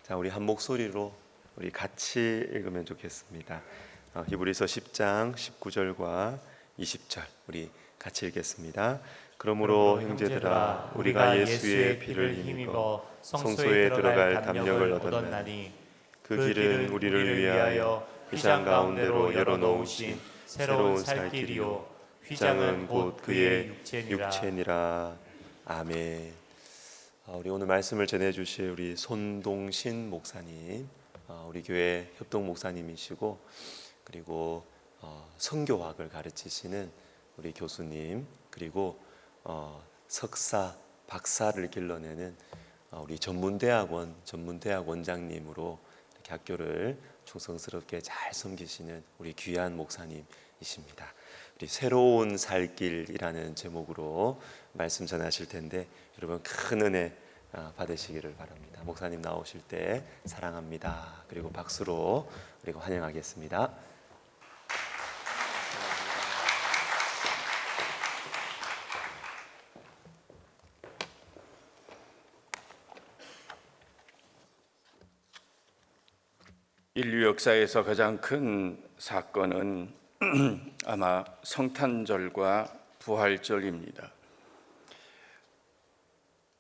자, 우리 한 목소리로 우리 같이 읽으면 좋겠습니다. 히브리서 10장 19절과 20절 우리 같이 읽겠습니다. 그러므로 형제들아 우리가 예수의 피를 힘입어 성소에 들어갈 담력을 얻었나니 그 길은 우리를 위하여 휘장 가운데로 열어놓으신 새로운 살 길이요 휘장은 곧 그의 육체니라. 아멘. 우리 오늘 말씀을 전해주실 우리 손동신 목사님, 우리 교회 협동 목사님이시고 그리고 선교학을 가르치시는 우리 교수님, 그리고 석사, 박사를 길러내는 우리 전문대학 원장님으로 이렇게 학교를 충성스럽게 잘 섬기시는 우리 귀한 목사님이십니다. 우리 새로운 살길이라는 제목으로 말씀 전하실 텐데 여러분 큰 은혜 받으시기를 바랍니다. 목사님 나오실 때 사랑합니다. 그리고 박수로 그리고 환영하겠습니다. 인류 역사에서 가장 큰 사건은 아마 성탄절과 부활절입니다.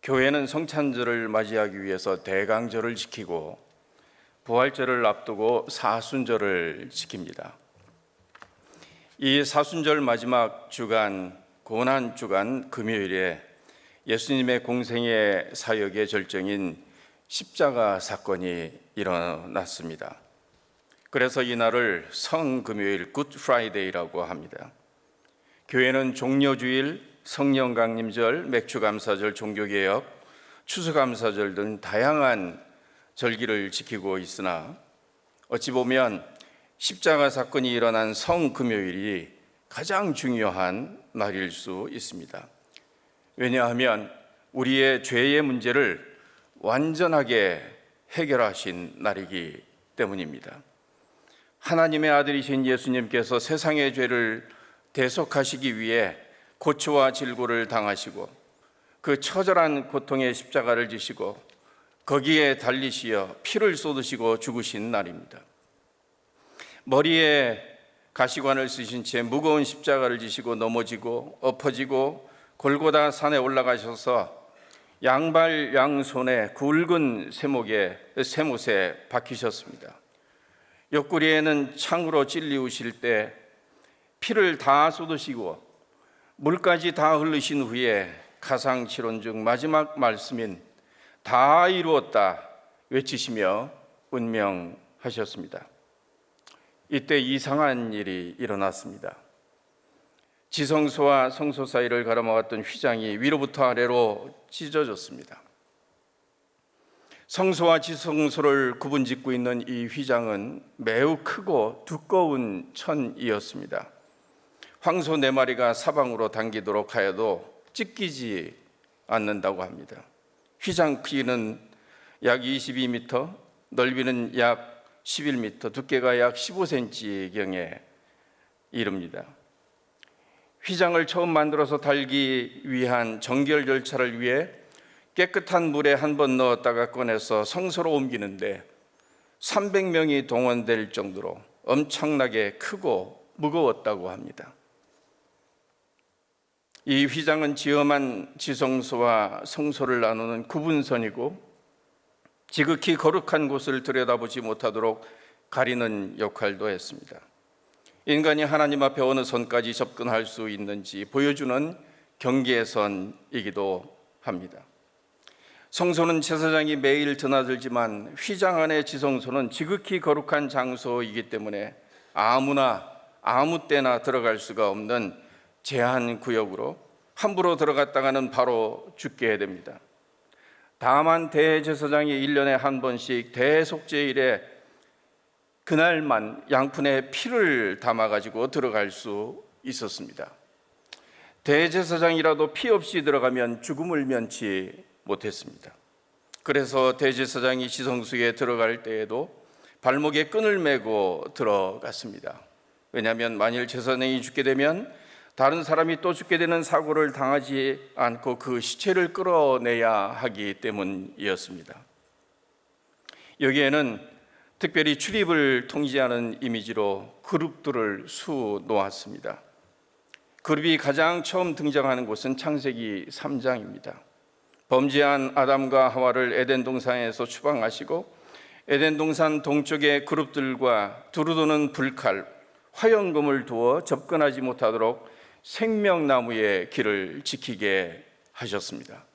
교회는 성탄절을 맞이하기 위해서 대강절을 지키고 부활절을 앞두고 사순절을 지킵니다. 이 사순절 마지막 주간, 고난주간 금요일에 예수님의 공생의 사역의 절정인 십자가 사건이 일어났습니다. 그래서 이날을 성금요일 굿 프라이데이라고 합니다. 교회는 종려주일, 성령강림절, 맥주감사절, 종교개혁, 추수감사절 등 다양한 절기를 지키고 있으나 어찌 보면 십자가 사건이 일어난 성금요일이 가장 중요한 날일 수 있습니다. 왜냐하면 우리의 죄의 문제를 완전하게 해결하신 날이기 때문입니다. 하나님의 아들이신 예수님께서 세상의 죄를 대속하시기 위해 고초와 질고를 당하시고 그 처절한 고통의 십자가를 지시고 거기에 달리시어 피를 쏟으시고 죽으신 날입니다. 머리에 가시관을 쓰신 채 무거운 십자가를 지시고 넘어지고 엎어지고 골고다 산에 올라가셔서 양발 양손에 굵은 쇠못에 박히셨습니다. 옆구리에는 창으로 찔리우실 때 피를 다 쏟으시고 물까지 다 흘리신 후에 가상실혼 중 마지막 말씀인 다 이루었다 외치시며 운명하셨습니다. 이때 이상한 일이 일어났습니다. 지성소와 성소 사이를 가로막았던 휘장이 위로부터 아래로 찢어졌습니다. 성소와 지성소를 구분짓고 있는 이 휘장은 매우 크고 두꺼운 천이었습니다. 황소 4마리가 사방으로 당기도록 하여도 찢기지 않는다고 합니다. 휘장 크기는 약 22m, 넓이는 약 11m, 두께가 약 15cm경에 이릅니다. 휘장을 처음 만들어서 달기 위한 정결 절차를 위해 깨끗한 물에 한 번 넣었다가 꺼내서 성소로 옮기는데 300명이 동원될 정도로 엄청나게 크고 무거웠다고 합니다. 이 휘장은 지엄한 지성소와 성소를 나누는 구분선이고 지극히 거룩한 곳을 들여다보지 못하도록 가리는 역할도 했습니다. 인간이 하나님 앞에 어느 선까지 접근할 수 있는지 보여주는 경계선이기도 합니다. 성소는 제사장이 매일 드나들지만 휘장 안의 지성소는 지극히 거룩한 장소이기 때문에 아무나 아무 때나 들어갈 수가 없는 제한 구역으로 함부로 들어갔다가는 바로 죽게 됩니다. 다만 대제사장이 1년에 한 번씩 대속죄일에 그날만 양푼에 피를 담아가지고 들어갈 수 있었습니다. 대제사장이라도 피 없이 들어가면 죽음을 면치 못했습니다. 그래서 대제사장이 지성소에 들어갈 때에도 발목에 끈을 메고 들어갔습니다. 왜냐하면 만일 제사장이 죽게 되면 다른 사람이 또 죽게 되는 사고를 당하지 않고 그 시체를 끌어내야 하기 때문이었습니다. 여기에는 특별히 출입을 통제하는 이미지로 그룹들을 수놓았습니다. 그룹이 가장 처음 등장하는 곳은 창세기 3장입니다. 범죄한 아담과 하와를 에덴 동산에서 추방하시고 에덴 동산 동쪽의 그룹들과 두루도는 불칼, 화영금을 두어 접근하지 못하도록 생명나무의 길을 지키게 하셨습니다.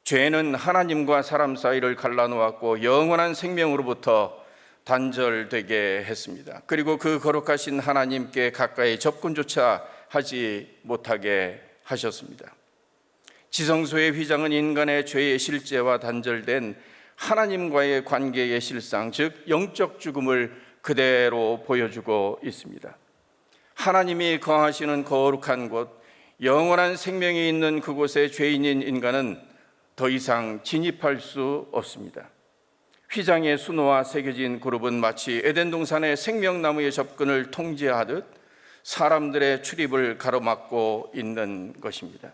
죄는 하나님과 사람 사이를 갈라놓았고 영원한 생명으로부터 단절되게 했습니다. 그리고 그 거룩하신 하나님께 가까이 접근조차 하지 못하게 하셨습니다. 지성소의 휘장은 인간의 죄의 실제와 단절된 하나님과의 관계의 실상, 즉 영적 죽음을 그대로 보여주고 있습니다. 하나님이 거하시는 거룩한 곳, 영원한 생명이 있는 그곳에 죄인인 인간은 더 이상 진입할 수 없습니다. 휘장의 수놓아 새겨진 그룹은 마치 에덴 동산의 생명나무의 접근을 통제하듯 사람들의 출입을 가로막고 있는 것입니다.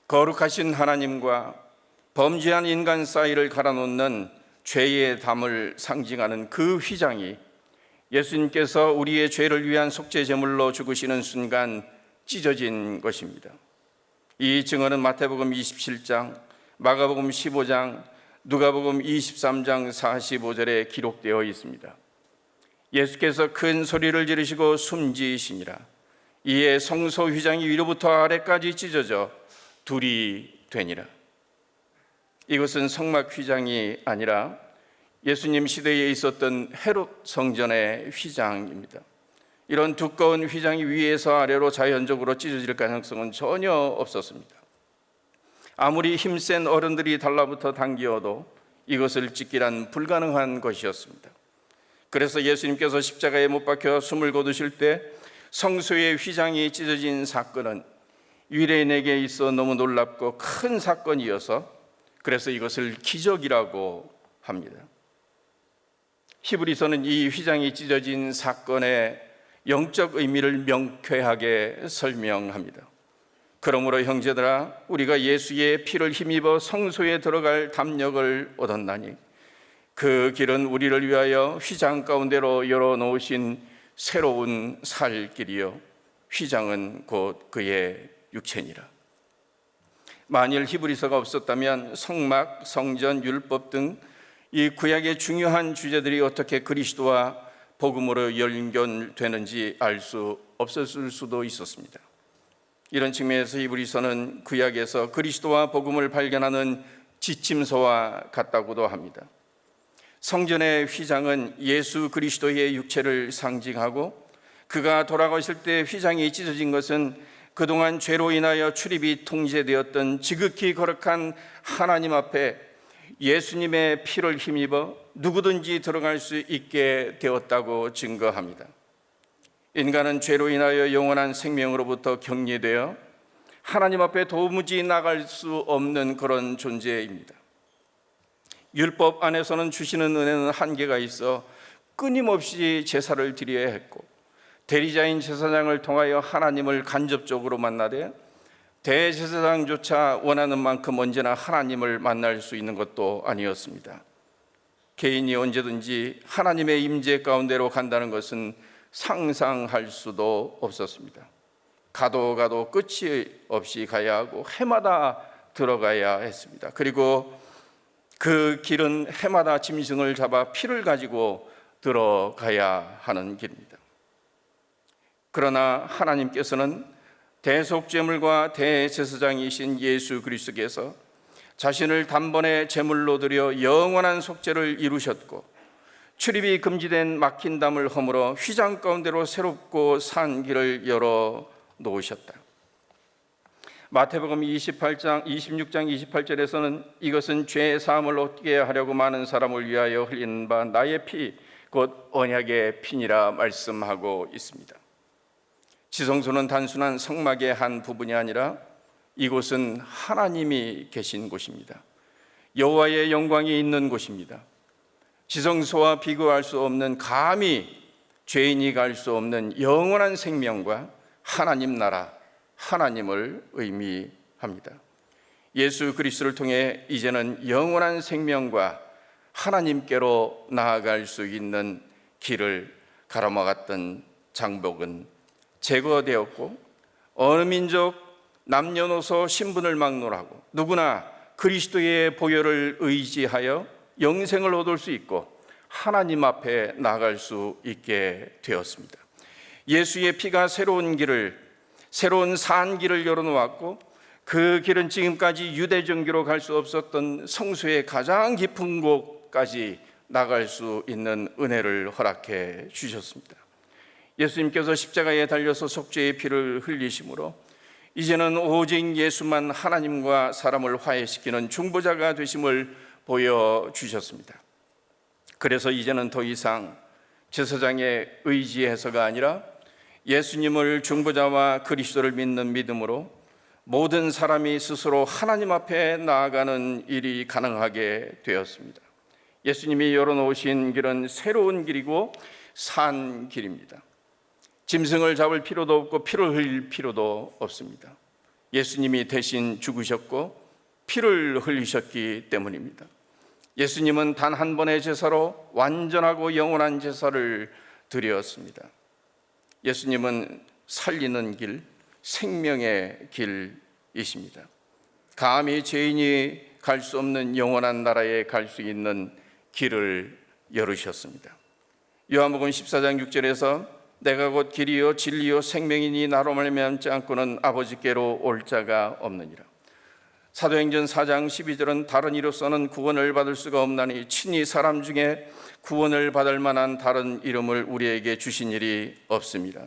거룩하신 하나님과 범죄한 인간 사이를 갈아놓는 죄의 담을 상징하는 그 휘장이 예수님께서 우리의 죄를 위한 속죄 제물로 죽으시는 순간 찢어진 것입니다. 이 증언은 마태복음 27장, 마가복음 15장, 누가복음 23장 45절에 기록되어 있습니다. 예수께서 큰 소리를 지르시고 숨지으시니라. 이에 성소 휘장이 위로부터 아래까지 찢어져 둘이 되니라. 이것은 성막 휘장이 아니라 예수님 시대에 있었던 헤롯 성전의 휘장입니다. 이런 두꺼운 휘장이 위에서 아래로 자연적으로 찢어질 가능성은 전혀 없었습니다. 아무리 힘센 어른들이 달라붙어 당기어도 이것을 찢기란 불가능한 것이었습니다. 그래서 예수님께서 십자가에 못 박혀 숨을 거두실 때 성소의 휘장이 찢어진 사건은 유대인에게 있어 너무 놀랍고 큰 사건이어서 그래서 이것을 기적이라고 합니다. 히브리서는 이 휘장이 찢어진 사건의 영적 의미를 명쾌하게 설명합니다. 그러므로 형제들아, 우리가 예수의 피를 힘입어 성소에 들어갈 담력을 얻었나니 그 길은 우리를 위하여 휘장 가운데로 열어놓으신 새로운 살 길이요 휘장은 곧 그의 육체니라. 만일 히브리서가 없었다면 성막, 성전, 율법 등 이 구약의 중요한 주제들이 어떻게 그리스도와 복음으로 연결되는지 알 수 없었을 수도 있었습니다. 이런 측면에서 히브리서는 구약에서 그리스도와 복음을 발견하는 지침서와 같다고도 합니다. 성전의 휘장은 예수 그리스도의 육체를 상징하고 그가 돌아가실 때 휘장이 찢어진 것은 그동안 죄로 인하여 출입이 통제되었던 지극히 거룩한 하나님 앞에 예수님의 피를 힘입어 누구든지 들어갈 수 있게 되었다고 증거합니다. 인간은 죄로 인하여 영원한 생명으로부터 격리되어 하나님 앞에 도무지 나갈 수 없는 그런 존재입니다. 율법 안에서는 주시는 은혜는 한계가 있어 끊임없이 제사를 드려야 했고 대리자인 제사장을 통하여 하나님을 간접적으로 만나되 대제사장조차 원하는 만큼 언제나 하나님을 만날 수 있는 것도 아니었습니다. 개인이 언제든지 하나님의 임재 가운데로 간다는 것은 상상할 수도 없었습니다. 가도 끝이 없이 가야 하고 해마다 들어가야 했습니다. 그리고 그 길은 해마다 짐승을 잡아 피를 가지고 들어가야 하는 길입니다. 그러나 하나님께서는 대속제물과 대제사장이신 예수 그리스도께서 자신을 단번에 제물로 드려 영원한 속죄를 이루셨고 출입이 금지된 막힌 담을 허물어 휘장 가운데로 새롭고 산 길을 열어 놓으셨다. 마태복음 26장 28절에서는 이것은 죄 사함을 얻게 하려고 많은 사람을 위하여 흘린 바 나의 피 곧 언약의 피니라 말씀하고 있습니다. 지성소는 단순한 성막의 한 부분이 아니라 이곳은 하나님이 계신 곳입니다. 여호와의 영광이 있는 곳입니다. 지성소와 비교할 수 없는 감히 죄인이 갈 수 없는 영원한 생명과 하나님 나라, 하나님을 의미합니다. 예수 그리스도를 통해 이제는 영원한 생명과 하나님께로 나아갈 수 있는 길을 가로막았던 장벽은 제거되었고, 어느 민족 남녀노소 신분을 막론하고 누구나 그리스도의 보혈을 의지하여 영생을 얻을 수 있고 하나님 앞에 나아갈 수 있게 되었습니다. 예수의 피가 새로운 길을, 새로운 산 길을 열어놓았고, 그 길은 지금까지 유대 종교로 갈 수 없었던 성소의 가장 깊은 곳까지 나갈 수 있는 은혜를 허락해 주셨습니다. 예수님께서 십자가에 달려서 속죄의 피를 흘리심으로 이제는 오직 예수만 하나님과 사람을 화해시키는 중보자가 되심을 보여주셨습니다. 그래서 이제는 더 이상 제사장의 의지해서가 아니라 예수님을 중보자와 그리스도를 믿는 믿음으로 모든 사람이 스스로 하나님 앞에 나아가는 일이 가능하게 되었습니다. 예수님이 열어놓으신 길은 새로운 길이고 산 길입니다. 짐승을 잡을 필요도 없고 피를 흘릴 필요도 없습니다. 예수님이 대신 죽으셨고 피를 흘리셨기 때문입니다. 예수님은 단 한 번의 제사로 완전하고 영원한 제사를 드렸습니다. 예수님은 살리는 길, 생명의 길이십니다. 감히 죄인이 갈 수 없는 영원한 나라에 갈 수 있는 길을 열으셨습니다. 요한복음 14장 6절에서 내가 곧 길이요 진리요 생명이니 나로 말미암지 않고는 아버지께로 올 자가 없느니라. 사도행전 4장 12절은 다른 이로서는 구원을 받을 수가 없나니 친히 사람 중에 구원을 받을 만한 다른 이름을 우리에게 주신 일이 없습니다.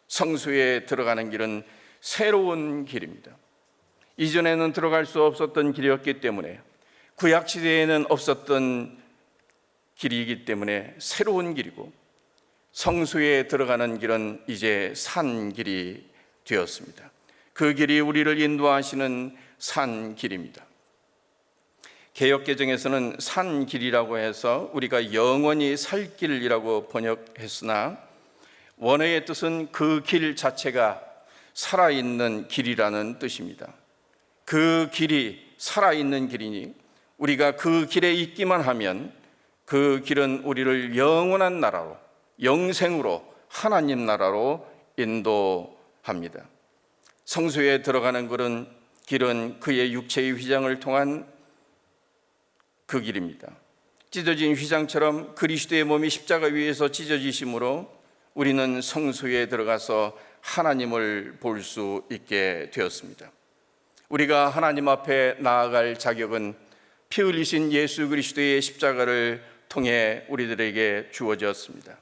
성소에 들어가는 길은 새로운 길입니다. 이전에는 들어갈 수 없었던 길이었기 때문에, 구약 시대에는 없었던 길이기 때문에 새로운 길이고, 성소에 들어가는 길은 이제 산 길이 되었습니다. 그 길이 우리를 인도하시는 산 길입니다. 개역개정에서는 산 길이라고 해서 우리가 영원히 살 길이라고 번역했으나 원어의 뜻은 그 길 자체가 살아있는 길이라는 뜻입니다. 그 길이 살아있는 길이니 우리가 그 길에 있기만 하면 그 길은 우리를 영원한 나라로, 영생으로, 하나님 나라로 인도합니다. 성소에 들어가는 길은 그의 육체의 휘장을 통한 그 길입니다. 찢어진 휘장처럼 그리스도의 몸이 십자가 위에서 찢어지심으로 우리는 성소에 들어가서 하나님을 볼 수 있게 되었습니다. 우리가 하나님 앞에 나아갈 자격은 피 흘리신 예수 그리스도의 십자가를 통해 우리들에게 주어졌습니다.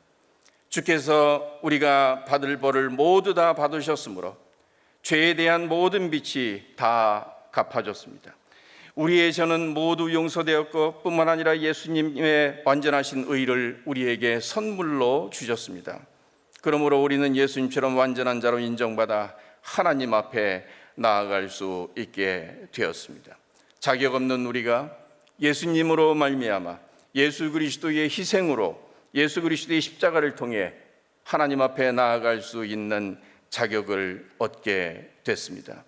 주께서 우리가 받을 벌을 모두 다 받으셨으므로 죄에 대한 모든 빚이 다 갚아졌습니다. 우리의 죄는 모두 용서되었고 뿐만 아니라 예수님의 완전하신 의를 우리에게 선물로 주셨습니다. 그러므로 우리는 예수님처럼 완전한 자로 인정받아 하나님 앞에 나아갈 수 있게 되었습니다. 자격 없는 우리가 예수님으로 말미암아 예수 그리스도의 희생으로 예수 그리스도의 십자가를 통해 하나님 앞에 나아갈 수 있는 자격을 얻게 됐습니다.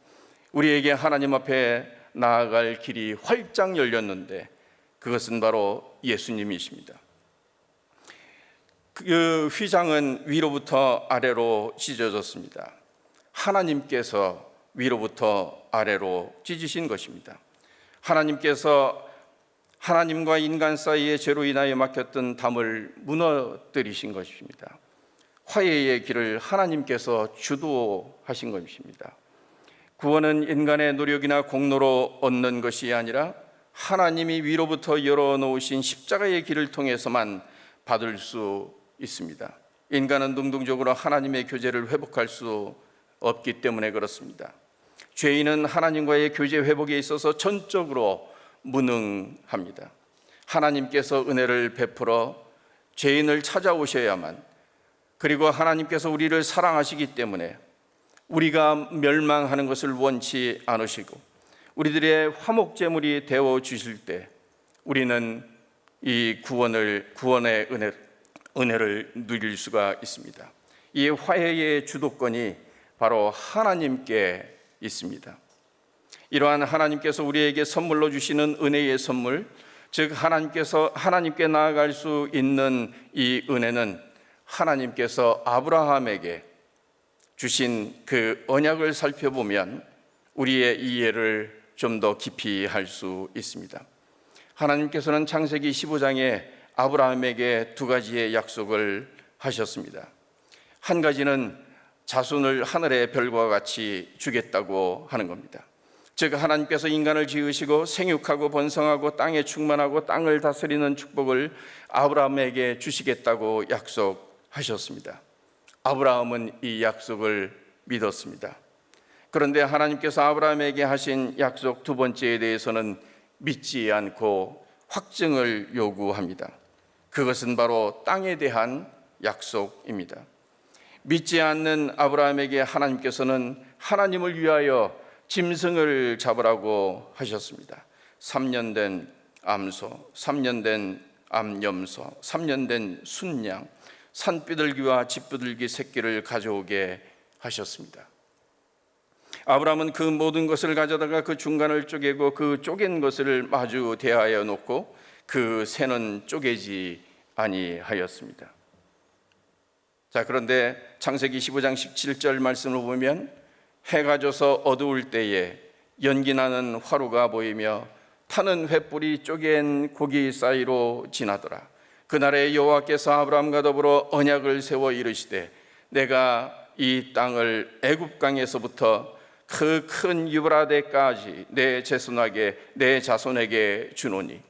우리에게 하나님 앞에 나아갈 길이 활짝 열렸는데 그것은 바로 예수님이십니다. 그 휘장은 위로부터 아래로 찢어졌습니다. 하나님께서 위로부터 아래로 찢으신 것입니다. 하나님께서 하나님과 인간 사이의 죄로 인하여 막혔던 담을 무너뜨리신 것입니다. 화해의 길을 하나님께서 주도하신 것입니다. 구원은 인간의 노력이나 공로로 얻는 것이 아니라 하나님이 위로부터 열어놓으신 십자가의 길을 통해서만 받을 수 있습니다. 인간은 능동적으로 하나님의 교제를 회복할 수 없기 때문에 그렇습니다. 죄인은 하나님과의 교제 회복에 있어서 전적으로 무능합니다. 하나님께서 은혜를 베풀어 죄인을 찾아오셔야만, 그리고 하나님께서 우리를 사랑하시기 때문에 우리가 멸망하는 것을 원치 않으시고 우리들의 화목제물이 되어 주실 때 우리는 이 구원의 은혜를 누릴 수가 있습니다. 이 화해의 주도권이 바로 하나님께 있습니다. 이러한 하나님께서 우리에게 선물로 주시는 은혜의 선물, 즉 하나님께 나아갈 수 있는 이 은혜는 하나님께서 아브라함에게 주신 그 언약을 살펴보면 우리의 이해를 좀 더 깊이 할 수 있습니다. 하나님께서는 창세기 15장에 아브라함에게 두 가지의 약속을 하셨습니다. 한 가지는 자손을 하늘의 별과 같이 주겠다고 하는 겁니다. 즉 하나님께서 인간을 지으시고 생육하고 번성하고 땅에 충만하고 땅을 다스리는 축복을 아브라함에게 주시겠다고 약속하셨습니다. 아브라함은 이 약속을 믿었습니다. 그런데 하나님께서 아브라함에게 하신 약속 두 번째에 대해서는 믿지 않고 확증을 요구합니다. 그것은 바로 땅에 대한 약속입니다. 믿지 않는 아브라함에게 하나님께서는 하나님을 위하여 짐승을 잡으라고 하셨습니다. 3년 된 암소, 3년 된 암염소, 3년 된 순양, 산비둘기와 집비둘기 새끼를 가져오게 하셨습니다. 아브라함은 그 모든 것을 가져다가 그 중간을 쪼개고 그 쪼갠 것을 마주 대하여 놓고 그 새는 쪼개지 아니하였습니다. 자, 그런데 창세기 15장 17절 말씀을 보면 해가 져서 어두울 때에 연기나는 화루가 보이며 타는 횃불이 쪼갠 고기 사이로 지나더라. 그날에 여호와께서 아브라함과 더불어 언약을 세워 이르시되 내가 이 땅을 애굽강에서부터 그 큰 유브라데까지 내 자손에게 주노니.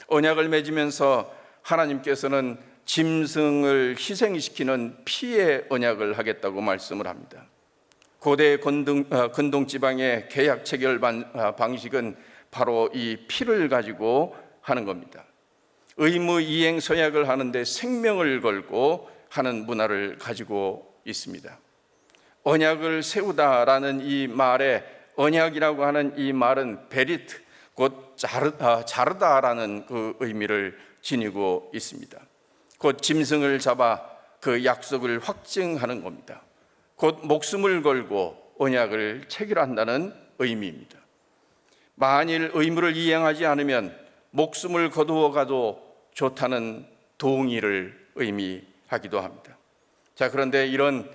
언약을 맺으면서 하나님께서는 짐승을 희생시키는 피의 언약을 하겠다고 말씀을 합니다. 고대 근동 지방의 계약 체결 방식은 바로 이 피를 가지고 하는 겁니다. 의무 이행 서약을 하는데 생명을 걸고 하는 문화를 가지고 있습니다. 언약을 세우다라는 이 말에 언약이라고 하는 이 말은 베리트, 곧 자르다라는 그 의미를 지니고 있습니다. 곧 짐승을 잡아 그 약속을 확증하는 겁니다. 곧 목숨을 걸고 언약을 체결한다는 의미입니다. 만일 의무를 이행하지 않으면 목숨을 거두어 가도 좋다는 동의를 의미하기도 합니다. 자, 그런데 이런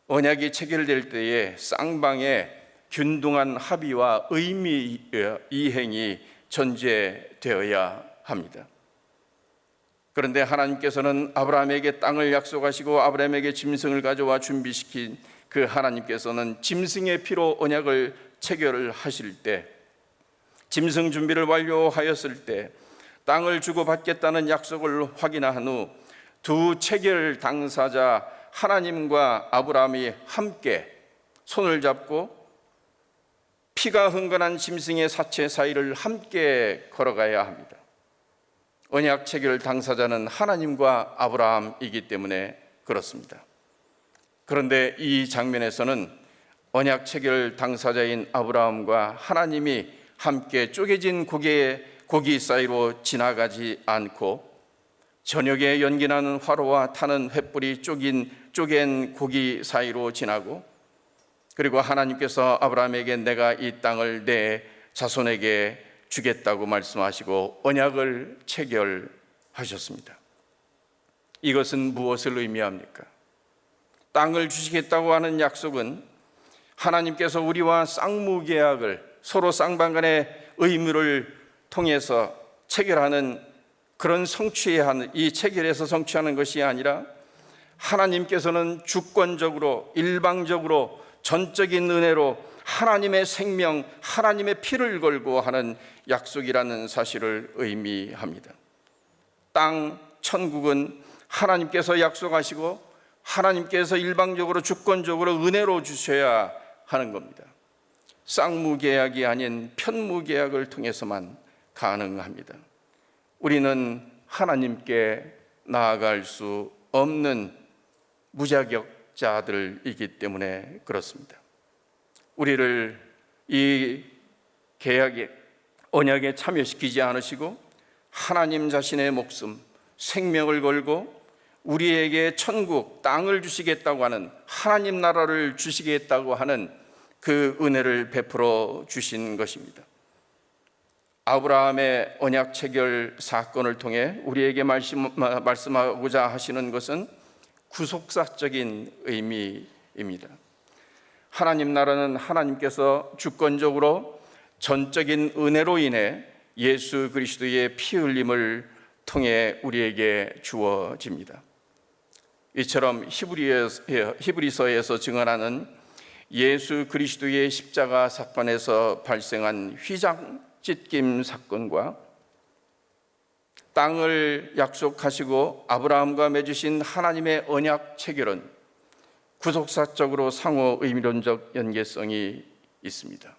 언약이 체결될 때에 쌍방의 균등한 합의와 의미 이행이 전제되어야 합니다. 그런데 하나님께서는 아브라함에게 땅을 약속하시고 아브라함에게 짐승을 가져와 준비시킨 그 하나님께서는 짐승의 피로 언약을 체결을 하실 때, 짐승 준비를 완료하였을 때 땅을 주고받겠다는 약속을 확인한 후 두 체결 당사자 하나님과 아브라함이 함께 손을 잡고 피가 흥건한 짐승의 사체 사이를 함께 걸어가야 합니다. 언약 체결 당사자는 하나님과 아브라함이기 때문에 그렇습니다. 그런데 이 장면에서는 언약 체결 당사자인 아브라함과 하나님이 함께 쪼개진 고기 사이로 지나가지 않고 저녁에 연기나는 화로와 타는 횃불이 쪼갠 고기 사이로 지나고, 그리고 하나님께서 아브라함에게 내가 이 땅을 내 자손에게 주겠다고 말씀하시고 언약을 체결하셨습니다. 이것은 무엇을 의미합니까? 땅을 주시겠다고 하는 약속은 하나님께서 우리와 쌍무계약을, 서로 쌍방 간의 의무를 통해서 체결하는 그런 성취하는, 이 체결에서 성취하는 것이 아니라 하나님께서는 주권적으로 일방적으로 전적인 은혜로 하나님의 생명, 하나님의 피를 걸고 하는 약속이라는 사실을 의미합니다. 땅, 천국은 하나님께서 약속하시고 하나님께서 일방적으로 주권적으로 은혜로 주셔야 하는 겁니다. 쌍무계약이 아닌 편무계약을 통해서만 가능합니다. 우리는 하나님께 나아갈 수 없는 무자격자들이기 때문에 그렇습니다. 우리를 이 계약에, 언약에 참여시키지 않으시고 하나님 자신의 목숨, 생명을 걸고 우리에게 천국, 땅을 주시겠다고 하는, 하나님 나라를 주시겠다고 하는 그 은혜를 베풀어 주신 것입니다. 아브라함의 언약 체결 사건을 통해 우리에게 말씀하고자 하시는 것은 구속사적인 의미입니다. 하나님 나라는 하나님께서 주권적으로 전적인 은혜로 인해 예수 그리스도의 피 흘림을 통해 우리에게 주어집니다. 이처럼 히브리서에서 증언하는 예수 그리스도의 십자가 사건에서 발생한 휘장 찢김 사건과 땅을 약속하시고 아브라함과 맺으신 하나님의 언약 체결은 구속사적으로 상호 의미론적 연계성이 있습니다.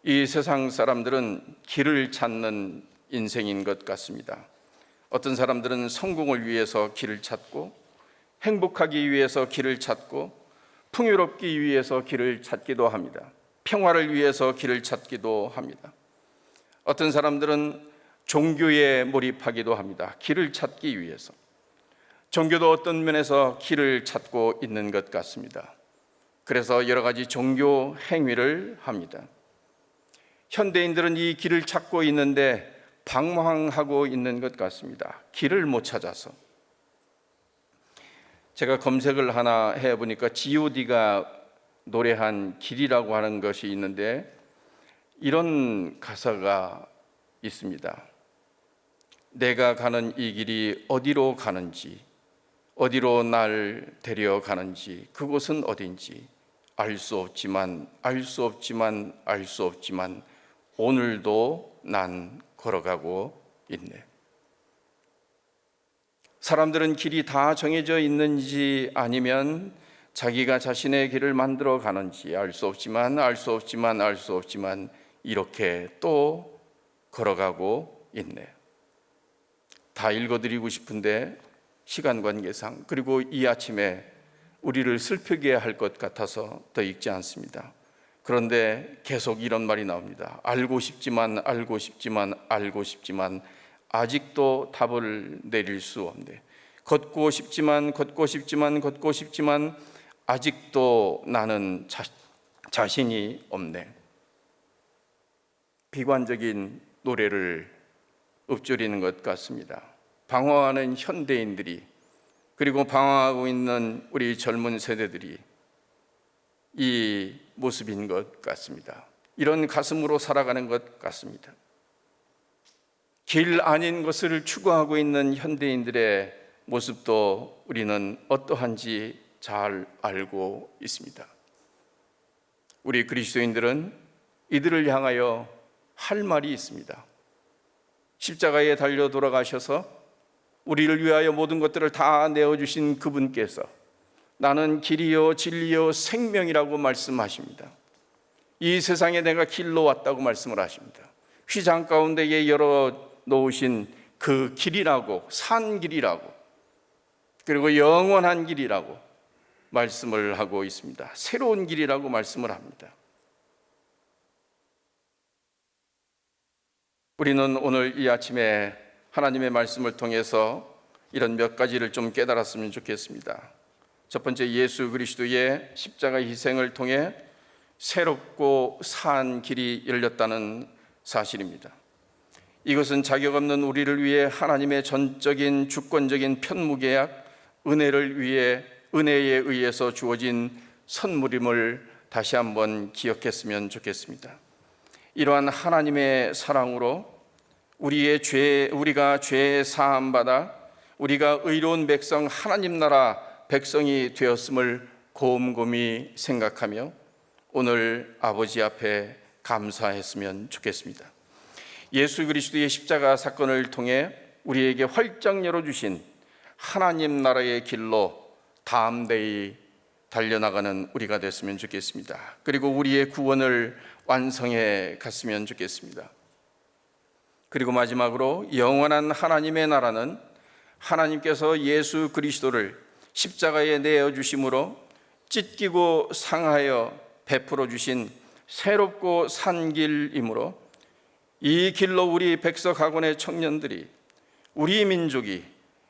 이 세상 사람들은 길을 찾는 인생인 것 같습니다. 어떤 사람들은 성공을 위해서 길을 찾고, 행복하기 위해서 길을 찾고, 풍요롭기 위해서 길을 찾기도 합니다. 평화를 위해서 길을 찾기도 합니다. 어떤 사람들은 종교에 몰입하기도 합니다. 길을 찾기 위해서. 종교도 어떤 면에서 길을 찾고 있는 것 같습니다. 그래서 여러 가지 종교 행위를 합니다. 현대인들은 이 길을 찾고 있는데 방황하고 있는 것 같습니다. 길을 못 찾아서. 제가 검색을 하나 해보니까 G.O.D가 노래한 길이라고 하는 것이 있는데 이런 가사가 있습니다. 내가 가는 이 길이 어디로 가는지, 어디로 날 데려가는지, 그곳은 어딘지 알 수 없지만 오늘도 난 걸어가고 있네. 사람들은 길이 다 정해져 있는지 아니면 자기가 자신의 길을 만들어 가는지 알 수 없지만 이렇게 또 걸어가고 있네. 다 읽어드리고 싶은데 시간 관계상, 그리고 이 아침에 우리를 슬프게 할 것 같아서 더 읽지 않습니다. 그런데 계속 이런 말이 나옵니다. 알고 싶지만 아직도 답을 내릴 수 없네. 걷고 싶지만 아직도 나는 자신이 없네. 비관적인 노래를 읊조리는 것 같습니다. 방황하는 현대인들이, 그리고 방황하고 있는 우리 젊은 세대들이 이 모습인 것 같습니다. 이런 가슴으로 살아가는 것 같습니다. 길 아닌 것을 추구하고 있는 현대인들의 모습도 우리는 어떠한지 잘 알고 있습니다. 우리 그리스도인들은 이들을 향하여 할 말이 있습니다. 십자가에 달려 돌아가셔서 우리를 위하여 모든 것들을 다 내어주신 그분께서 나는 길이요 진리요 생명이라고 말씀하십니다. 이 세상에 내가 길로 왔다고 말씀을 하십니다. 휘장 가운데에 열어 놓으신 그 길이라고, 산 길이라고, 그리고 영원한 길이라고 말씀을 하고 있습니다. 새로운 길이라고 말씀을 합니다. 우리는 오늘 이 아침에 하나님의 말씀을 통해서 이런 몇 가지를 좀 깨달았으면 좋겠습니다. 첫 번째, 예수 그리스도의 십자가 희생을 통해 새롭고 산 길이 열렸다는 사실입니다. 이것은 자격 없는 우리를 위해 하나님의 전적인 주권적인 편무계약, 은혜에 의해서 주어진 선물임을 다시 한번 기억했으면 좋겠습니다. 이러한 하나님의 사랑으로 우리가 죄 사함 받아 우리가 의로운 백성, 하나님 나라 백성이 되었음을 곰곰이 생각하며 오늘 아버지 앞에 감사했으면 좋겠습니다. 예수 그리스도의 십자가 사건을 통해 우리에게 활짝 열어주신 하나님 나라의 길로 담대히 달려나가는 우리가 됐으면 좋겠습니다. 그리고 우리의 구원을 완성해 갔으면 좋겠습니다. 그리고 마지막으로 영원한 하나님의 나라는 하나님께서 예수 그리스도를 십자가에 내어주심으로 찢기고 상하여 베풀어 주신 새롭고 산 길이므로 이 길로 우리 백석학원의 청년들이, 우리 민족이,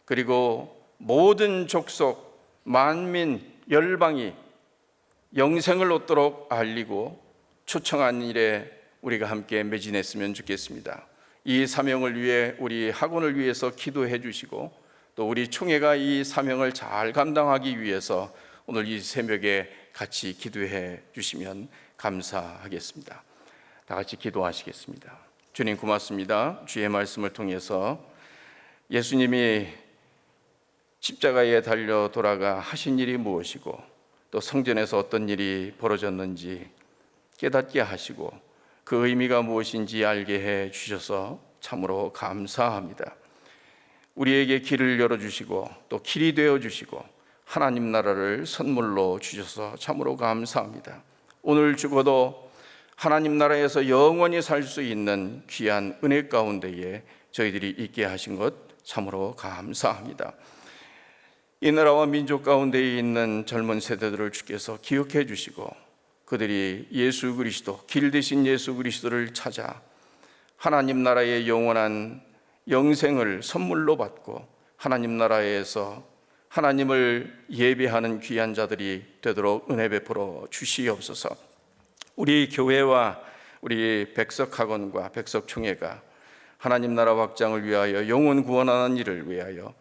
그리고 모든 족속, 만민, 열방이 영생을 얻도록 알리고 초청한 일에 우리가 함께 매진했으면 좋겠습니다. 이 사명을 위해 우리 학원을 위해서 기도해 주시고 또 우리 총회가 이 사명을 잘 감당하기 위해서 오늘 이 새벽에 같이 기도해 주시면 감사하겠습니다. 다 같이 기도하시겠습니다. 주님 고맙습니다. 주의 말씀을 통해서 예수님이 십자가에 달려 돌아가 하신 일이 무엇이고 또 성전에서 어떤 일이 벌어졌는지 깨닫게 하시고 그 의미가 무엇인지 알게 해 주셔서 참으로 감사합니다. 우리에게 길을 열어주시고 또 길이 되어주시고 하나님 나라를 선물로 주셔서 참으로 감사합니다. 오늘 죽어도 하나님 나라에서 영원히 살 수 있는 귀한 은혜 가운데에 저희들이 있게 하신 것 참으로 감사합니다. 이 나라와 민족 가운데에 있는 젊은 세대들을 주께서 기억해 주시고 그들이 예수 그리스도, 길 대신 예수 그리스도를 찾아 하나님 나라의 영원한 영생을 선물로 받고 하나님 나라에서 하나님을 예배하는 귀한 자들이 되도록 은혜 베풀어 주시옵소서. 우리 교회와 우리 백석학원과 백석총회가 하나님 나라 확장을 위하여 영혼 구원하는 일을 위하여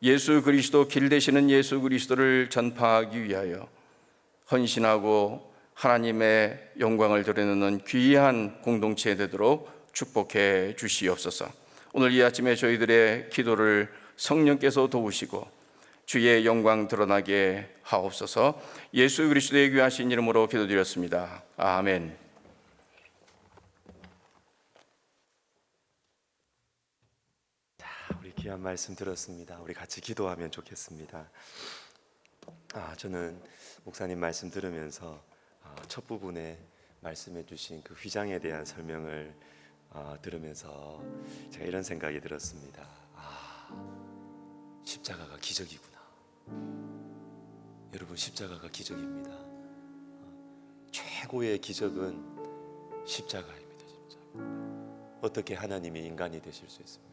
예수 그리스도, 길 되시는 예수 그리스도를 전파하기 위하여 헌신하고 하나님의 영광을 드러내는 귀한 공동체 되도록 축복해 주시옵소서. 오늘 이 아침에 저희들의 기도를 성령께서 도우시고 주의 영광 드러나게 하옵소서. 예수 그리스도의 귀하신 이름으로 기도드렸습니다. 아멘. 우리 귀한 말씀 들었습니다. 우리 같이 기도하면 좋겠습니다. 저는 목사님 말씀 들으면서 첫 부분에 말씀해 주신 그 휘장에 대한 설명을 들으면서 제가 이런 생각이 들었습니다. 십자가가 기적이구나. 여러분, 십자가가 기적입니다. 최고의 기적은 십자가입니다. 십자가. 어떻게 하나님이 인간이 되실 수 있습니까?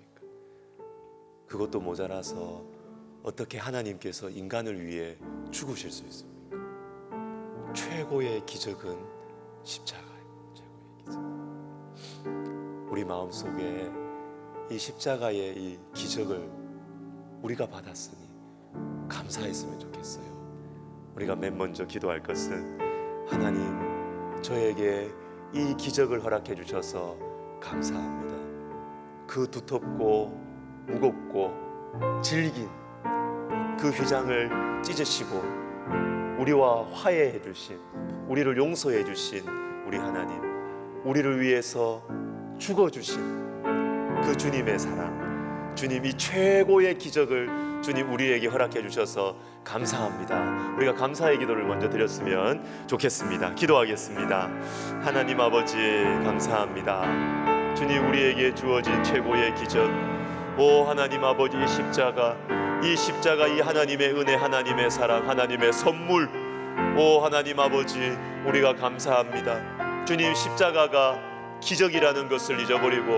그것도 모자라서 어떻게 하나님께서 인간을 위해 죽으실 수 있습니까? 최고의 기적은 십자가예요. 최고의 기적. 우리 마음속에 이 십자가의 이 기적을 우리가 받았으니 감사했으면 좋겠어요. 우리가 맨 먼저 기도할 것은 하나님, 저에게 이 기적을 허락해 주셔서 감사합니다. 그 두텁고 무겁고 질긴 그 휘장을 찢으시고 우리와 화해해 주신, 우리를 용서해 주신 우리 하나님, 우리를 위해서 죽어 주신 그 주님의 사랑, 주님이 최고의 기적을 주님 우리에게 허락해 주셔서 감사합니다. 우리가 감사의 기도를 먼저 드렸으면 좋겠습니다. 기도하겠습니다. 하나님 아버지, 감사합니다. 주님, 우리에게 주어진 최고의 기적, 오 하나님 아버지, 십자가, 이 십자가, 이 하나님의 은혜, 하나님의 사랑, 하나님의 선물, 오 하나님 아버지, 우리가 감사합니다. 주님, 십자가가 기적이라는 것을 잊어버리고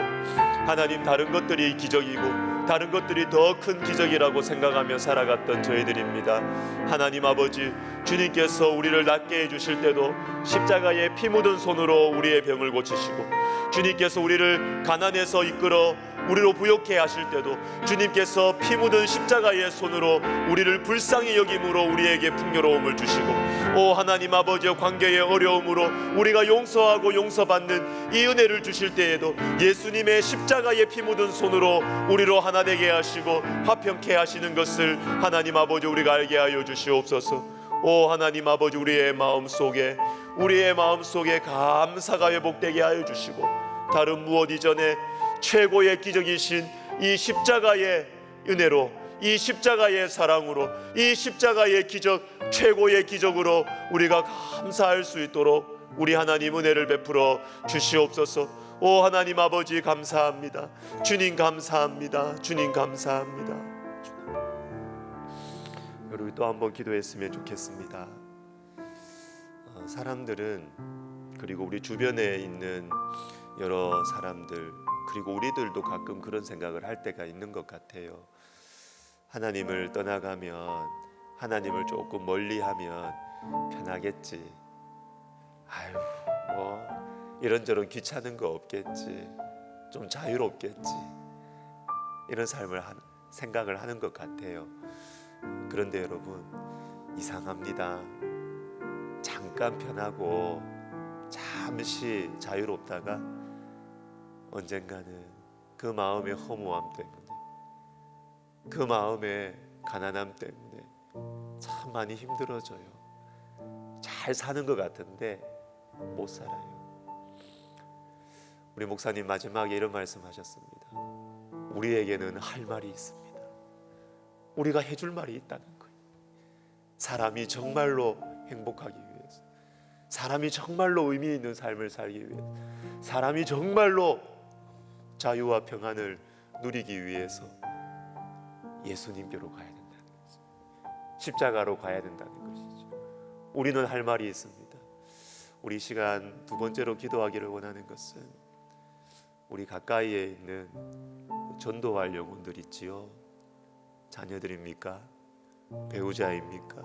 하나님, 다른 것들이 기적이고 다른 것들이 더 큰 기적이라고 생각하며 살아갔던 저희들입니다. 하나님 아버지, 주님께서 우리를 낫게 해주실 때도 십자가에 피 묻은 손으로 우리의 병을 고치시고, 주님께서 우리를 가난에서 이끌어 우리로 부욕해 하실 때도 주님께서 피 묻은 십자가의 손으로 우리를 불쌍히 여김으로 우리에게 풍요로움을 주시고, 오 하나님 아버지의 관계의 어려움으로 우리가 용서하고 용서받는 이 은혜를 주실 때에도 예수님의 십자가의 피 묻은 손으로 우리로 하나 되게 하시고 화평케 하시는 것을 하나님 아버지, 우리가 알게 하여 주시옵소서. 오 하나님 아버지, 우리의 마음속에 감사가 회복되게 하여 주시고, 다른 무엇 이전에 최고의 기적이신 이 십자가의 은혜로, 이 십자가의 사랑으로, 이 십자가의 기적, 최고의 기적으로 우리가 감사할 수 있도록 우리 하나님 은혜를 베풀어 주시옵소서. 오 하나님 아버지, 감사합니다. 주님 감사합니다. 주님 감사합니다. 여러분, 또 한번 기도했으면 좋겠습니다. 사람들은, 그리고 우리 주변에 있는 여러 사람들, 그리고 우리들도 가끔 그런 생각을 할 때가 있는 것 같아요. 하나님을 떠나가면, 하나님을 조금 멀리하면 편하겠지. 이런저런 귀찮은 거 없겠지, 좀 자유롭겠지, 이런 삶을 생각을 하는 것 같아요. 그런데 여러분, 이상합니다. 잠깐 편하고 잠시 자유롭다가 언젠가는 그 마음의 허무함 때문에, 그 마음의 가난함 때문에 참 많이 힘들어져요. 잘 사는 것 같은데 못 살아요. 우리 목사님 마지막에 이런 말씀하셨습니다. 우리에게는 할 말이 있습니다. 우리가 해줄 말이 있다는 거예요. 사람이 정말로 행복하기 위해서, 사람이 정말로 의미 있는 삶을 살기 위해서, 사람이 정말로 자유와 평안을 누리기 위해서 예수님께로 가야 된다는 거죠. 십자가로 가야 된다는 것이죠. 우리는 할 말이 있습니다. 우리 시간 두 번째로 기도하기를 원하는 것은 우리 가까이에 있는 전도할 영혼들 있지요. 자녀들입니까? 배우자입니까?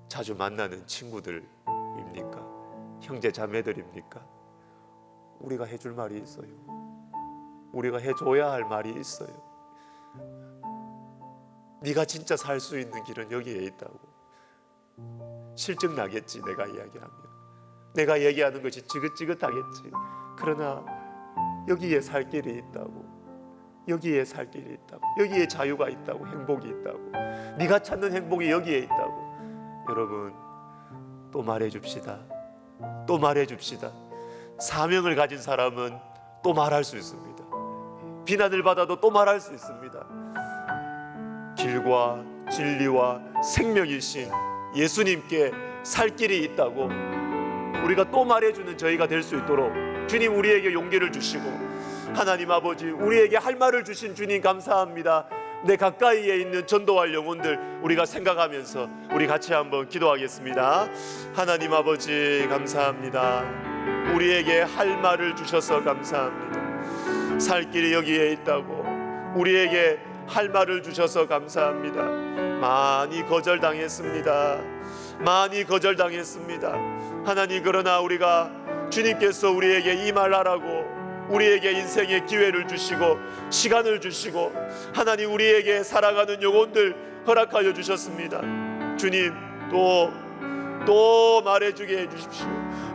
자주 만나는 친구들입니까? 형제 자매들입니까? 우리가 해줄 말이 있어요. 우리가 해줘야 할 말이 있어요. 네가 진짜 살 수 있는 길은 여기에 있다고. 실증 나겠지, 내가 이야기하면. 내가 얘기하는 것이 지긋지긋하겠지. 그러나 여기에 살 길이 있다고. 여기에 살 길이 있다고. 여기에 자유가 있다고. 행복이 있다고. 네가 찾는 행복이 여기에 있다고. 여러분, 또 말해줍시다. 또 말해줍시다. 사명을 가진 사람은 또 말할 수 있습니다. 비난을 받아도 또 말할 수 있습니다. 길과 진리와 생명이신 예수님께 살 길이 있다고 우리가 또 말해주는 저희가 될 수 있도록 주님 우리에게 용기를 주시고, 하나님 아버지 우리에게 할 말을 주신 주님 감사합니다. 내 가까이에 있는 전도할 영혼들 우리가 생각하면서 우리 같이 한번 기도하겠습니다. 하나님 아버지 감사합니다. 우리에게 할 말을 주셔서 감사합니다. 살 길이 여기에 있다고 우리에게 할 말을 주셔서 감사합니다. 많이 거절당했습니다. 많이 거절당했습니다. 하나님, 그러나 우리가 주님께서 우리에게 이 말하라고 우리에게 인생의 기회를 주시고 시간을 주시고 하나님 우리에게 살아가는 영혼들 허락하여 주셨습니다. 주님, 또 말해주게 해주십시오.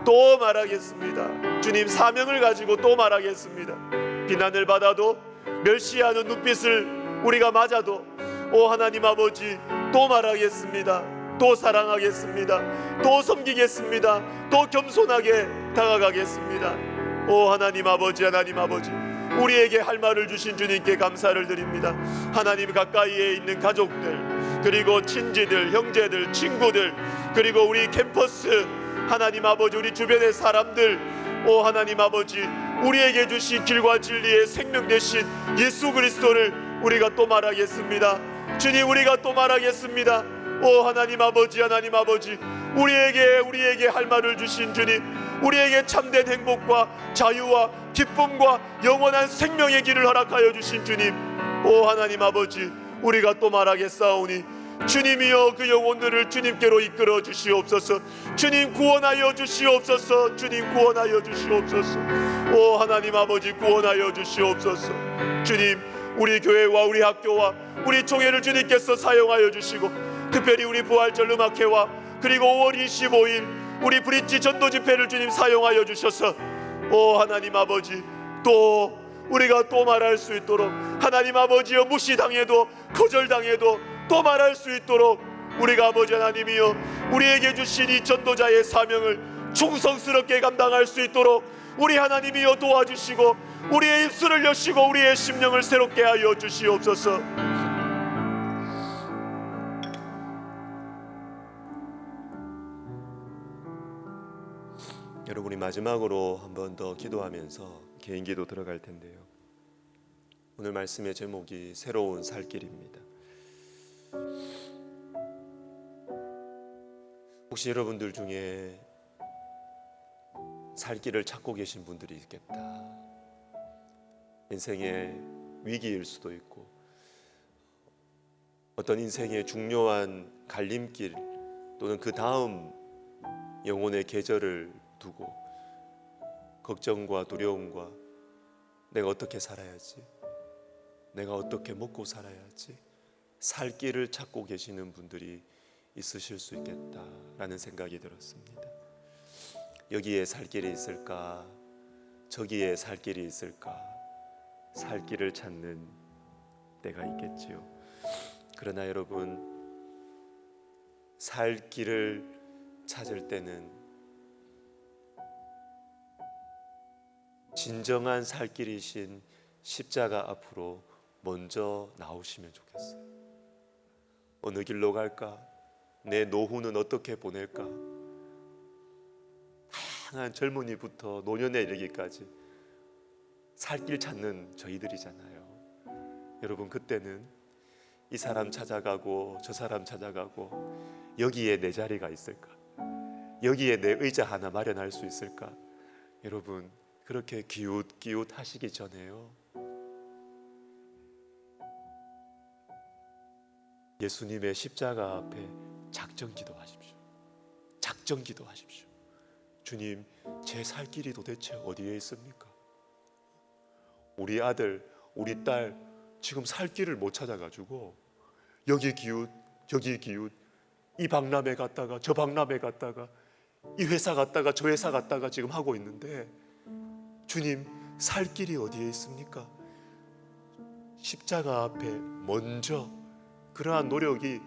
또 말하겠습니다. 주님, 사명을 가지고 또 말하겠습니다. 비난을 받아도, 멸시하는 눈빛을 우리가 맞아도 오 하나님 아버지 또 말하겠습니다. 또 사랑하겠습니다. 또 섬기겠습니다. 또 겸손하게 다가가겠습니다. 오 하나님 아버지, 하나님 아버지, 우리에게 할 말을 주신 주님께 감사를 드립니다. 하나님, 가까이에 있는 가족들, 그리고 친지들, 형제들, 친구들, 그리고 우리 캠퍼스, 하나님 아버지 우리 주변의 사람들, 오 하나님 아버지 우리에게 주신 길과 진리의 생명 되신 예수 그리스도를 우리가 또 말하겠습니다. 주님, 우리가 또 말하겠습니다. 오 하나님 아버지, 하나님 아버지, 우리에게 할 말을 주신 주님, 우리에게 참된 행복과 자유와 기쁨과 영원한 생명의 길을 허락하여 주신 주님, 오 하나님 아버지, 우리가 또 말하겠사오니 주님이여 그 영혼들을 주님께로 이끌어 주시옵소서. 주님, 구원하여 주시옵소서. 주님, 구원하여 주시옵소서. 오 하나님 아버지, 구원하여 주시옵소서. 주님, 우리 교회와 우리 학교와 우리 총회를 주님께서 사용하여 주시고, 특별히 우리 부활절 음악회와 그리고 5월 25일 우리 브릿지 전도 집회를 주님 사용하여 주셔서 오 하나님 아버지, 또 우리가 또 말할 수 있도록, 하나님 아버지여 무시당해도 거절당해도 또 말할 수 있도록 우리가 아버지 하나님이여 우리에게 주신 이 전도자의 사명을 충성스럽게 감당할 수 있도록 우리 하나님이여 도와주시고, 우리의 입술을 여시고 우리의 심령을 새롭게 하여 주시옵소서. 여러분이 마지막으로 한 번 더 기도하면서 개인 기도 들어갈 텐데요. 오늘 말씀의 제목이 새로운 살길입니다. 혹시 여러분들 중에 살 길을 찾고 계신 분들이 있겠다. 인생의 위기일 수도 있고, 어떤 인생의 중요한 갈림길 또는 그 다음 영혼의 계절을 두고 걱정과 두려움과 내가 어떻게 살아야지, 내가 어떻게 먹고 살아야지 살 길을 찾고 계시는 분들이 있으실 수 있겠다라는 생각이 들었습니다. 여기에 살 길이 있을까, 저기에 살 길이 있을까, 살 길을 찾는 때가 있겠지요. 그러나 여러분, 살 길을 찾을 때는 진정한 살 길이신 십자가 앞으로 먼저 나오시면 좋겠어요. 어느 길로 갈까? 내 노후는 어떻게 보낼까? 다양한 젊은이부터 노년에 이르기까지 살 길 찾는 저희들이잖아요. 여러분, 그때는 이 사람 찾아가고 저 사람 찾아가고 여기에 내 자리가 있을까? 여기에 내 의자 하나 마련할 수 있을까? 여러분, 그렇게 기웃기웃 하시기 전에요, 예수님의 십자가 앞에 작정 기도하십시오. 작정 기도하십시오. 주님, 제 살 길이 도대체 어디에 있습니까? 우리 아들, 우리 딸 지금 살 길을 못 찾아가지고 여기 기웃 저기 기웃, 이 박람회 갔다가 저 박람회 갔다가 이 회사 갔다가 저 회사 갔다가 지금 하고 있는데, 주님, 살 길이 어디에 있습니까? 십자가 앞에 먼저, 그러한 노력이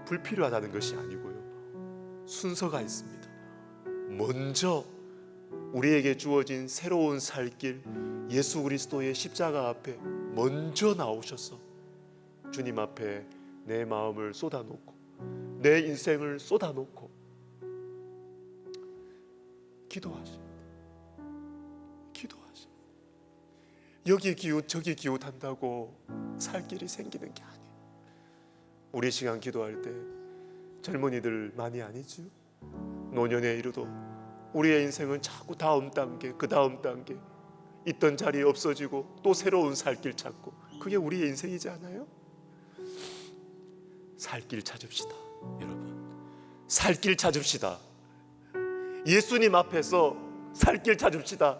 불필요하다는 것이 아니고요, 순서가 있습니다. 먼저 우리에게 주어진 새로운 살 길, 예수 그리스도의 십자가 앞에 먼저 나오셔서 주님 앞에 내 마음을 쏟아놓고 내 인생을 쏟아놓고 기도하십니다. 기도하십니다. 여기 기웃 저기 기웃한다고 살 길이 생기는 게 아니에요. 우리 시간 기도할 때 젊은이들만이 아니죠. 노년에 이르도 우리의 인생은 자꾸 다음 단계, 그 다음 단계, 있던 자리에 없어지고 또 새로운 살 길 찾고, 그게 우리의 인생이지 않아요? 살 길 찾읍시다. 여러분, 살 길 찾읍시다. 예수님 앞에서 살 길 찾읍시다.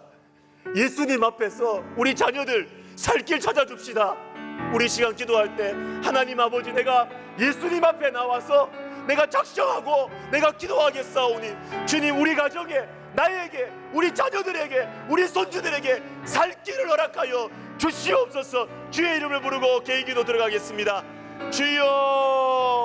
예수님 앞에서 우리 자녀들 살 길 찾아줍시다. 우리 시간 기도할 때, 하나님 아버지, 내가 예수님 앞에 나와서 내가 작정하고 내가 기도하겠사오니 주님, 우리 가정에, 나에게, 우리 자녀들에게, 우리 손주들에게 살 길을 허락하여 주시옵소서. 주의 이름을 부르고 개인기도 들어가겠습니다. 주여.